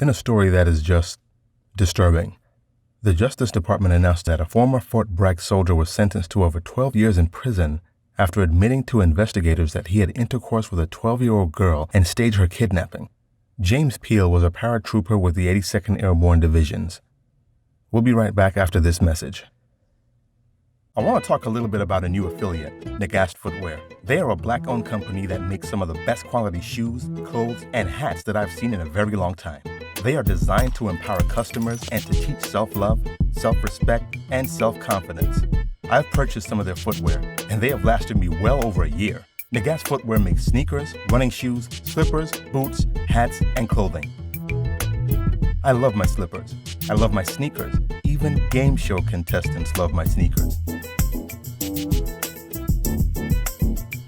in a story that is just disturbing. The Justice Department announced that a former Fort Bragg soldier was sentenced to over 12 years in prison after admitting to investigators that he had intercourse with a 12-year-old girl and staged her kidnapping. James Peel was a paratrooper with the 82nd Airborne Divisions. We'll be right back after this message. I want to talk a little bit about a new affiliate, Nagast Footwear. They are a Black-owned company that makes some of the best quality shoes, clothes, and hats that I've seen in a very long time. They are designed to empower customers and to teach self-love, self-respect, and self-confidence. I've purchased some of their footwear, and they have lasted me well over a year. Nagast Footwear makes sneakers, running shoes, slippers, boots, hats, and clothing. I love my slippers. I love my sneakers. Even game show contestants love my sneakers.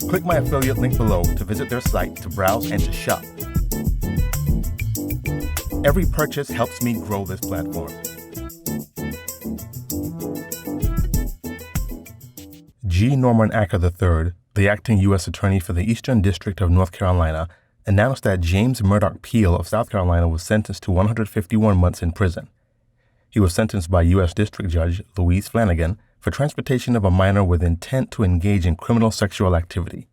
Click my affiliate link below to visit their site to browse and to shop. Every purchase helps me grow this platform. G. Norman Acker III, the acting U.S. Attorney for the Eastern District of North Carolina, announced that James Murdoch Peel of South Carolina was sentenced to 151 months in prison. He was sentenced by U.S. District Judge Louise Flanagan for transportation of a minor with intent to engage in criminal sexual activity.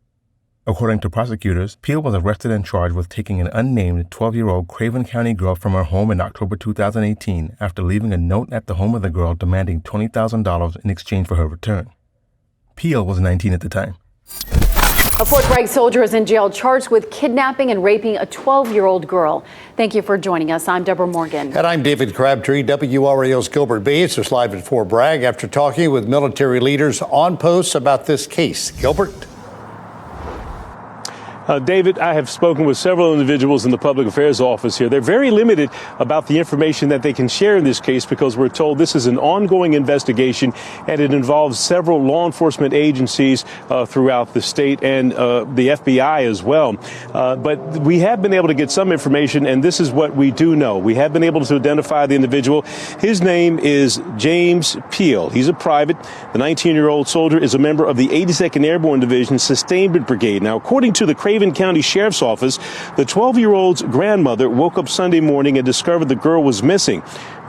According to prosecutors, Peel was arrested and charged with taking an unnamed 12-year-old Craven County girl from her home in October 2018 after leaving a note at the home of the girl demanding $20,000 in exchange for her return. Peel was 19 at the time. A Fort Bragg soldier is in jail charged with kidnapping and raping a 12-year-old girl. Thank you for joining us. I'm Deborah Morgan. And I'm David Crabtree. WRAL's Gilbert Bates is live at Fort Bragg after talking with military leaders on post about this case. Gilbert? David, I have spoken with several individuals in the public affairs office here. They're very limited about the information that they can share in this case because we're told this is an ongoing investigation and it involves several law enforcement agencies throughout the state and the FBI as well. But we have been able to get some information, and this is what we do know. We have been able to identify the individual. His name is James Peel. He's a private. The 19-year-old soldier is a member of the 82nd Airborne Division Sustainment Brigade. Now, according to the Craven County Sheriff's Office, the 12-year-old's grandmother woke up Sunday morning and discovered the girl was missing.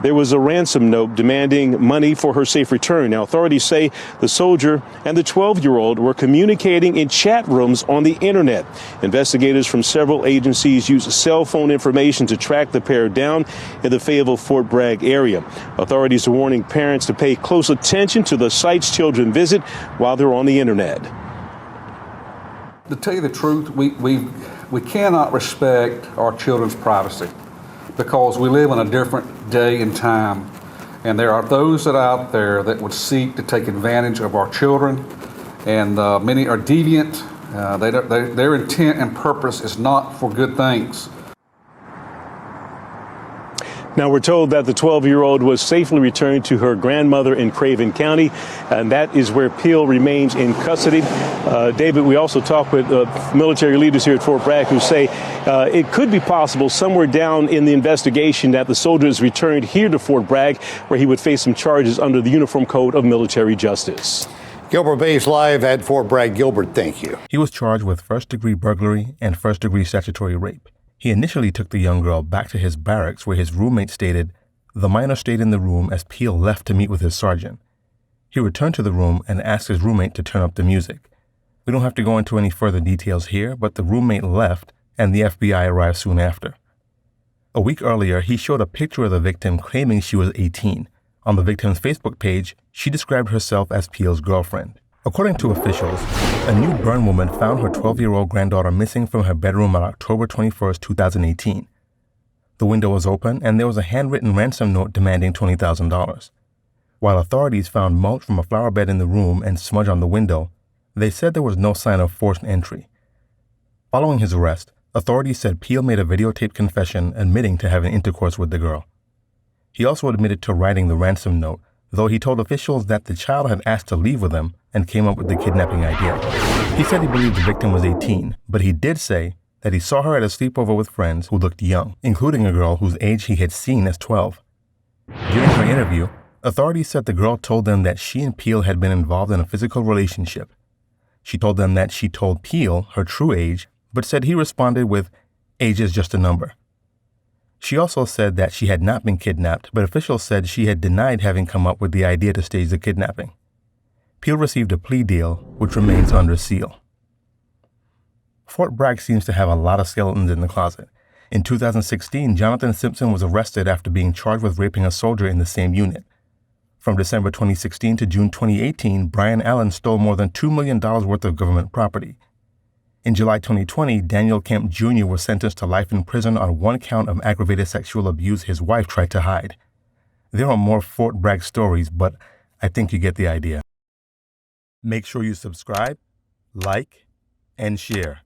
There was a ransom note demanding money for her safe return. Now, authorities say the soldier and the 12-year-old were communicating in chat rooms on the internet. Investigators from several agencies used cell phone information to track the pair down in the Fayetteville Fort Bragg area. Authorities are warning parents to pay close attention to the sites children visit while they're on the internet. To tell you the truth, we cannot respect our children's privacy because we live in a different day and time. And there are those that are out there that would seek to take advantage of our children, and many are deviant. Their intent and purpose is not for good things. Now, we're told that the 12-year-old was safely returned to her grandmother in Craven County, and that is where Peel remains in custody. David, we also talked with military leaders here at Fort Bragg who say it could be possible somewhere down in the investigation that the soldier is returned here to Fort Bragg, where he would face some charges under the Uniform Code of Military Justice. Gilbert Bates live at Fort Bragg. Gilbert, thank you. He was charged with first-degree burglary and first-degree statutory rape. He initially took the young girl back to his barracks where his roommate stated, "The minor stayed in the room as Peel left to meet with his sergeant." He returned to the room and asked his roommate to turn up the music. We don't have to go into any further details here, but the roommate left and the FBI arrived soon after. A week earlier, he showed a picture of the victim claiming she was 18. On the victim's Facebook page, she described herself as Peel's girlfriend. According to officials, a New Bern woman found her 12-year-old granddaughter missing from her bedroom on October 21, 2018. The window was open and there was a handwritten ransom note demanding $20,000. While authorities found mulch from a flower bed in the room and smudge on the window, they said there was no sign of forced entry. Following his arrest, authorities said Peel made a videotaped confession admitting to having intercourse with the girl. He also admitted to writing the ransom note, though he told officials that the child had asked to leave with him and came up with the kidnapping idea. He said he believed the victim was 18, but he did say that he saw her at a sleepover with friends who looked young, including a girl whose age he had seen as 12. During her interview, authorities said the girl told them that she and Peel had been involved in a physical relationship. She told them that she told Peel her true age, but said he responded with, "Age is just a number." She also said that she had not been kidnapped, but officials said she had denied having come up with the idea to stage the kidnapping. Peel received a plea deal, which remains under seal. Fort Bragg seems to have a lot of skeletons in the closet. In 2016, Jonathan Simpson was arrested after being charged with raping a soldier in the same unit. From December 2016 to June 2018, Brian Allen stole more than $2 million worth of government property. In July 2020, Daniel Kemp Jr. was sentenced to life in prison on one count of aggravated sexual abuse his wife tried to hide. There are more Fort Bragg stories, but I think you get the idea. Make sure you subscribe, like, and share.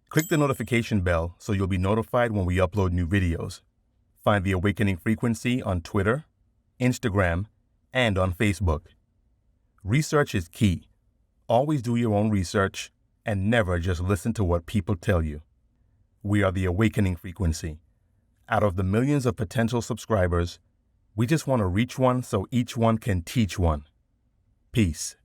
Click the notification bell so you'll be notified when we upload new videos. Find The Awakening Frequency on Twitter, Instagram, and on Facebook. Research is key. Always do your own research and never just listen to what people tell you. We are The Awakening Frequency. Out of the millions of potential subscribers, we just want to reach one so each one can teach one. Peace.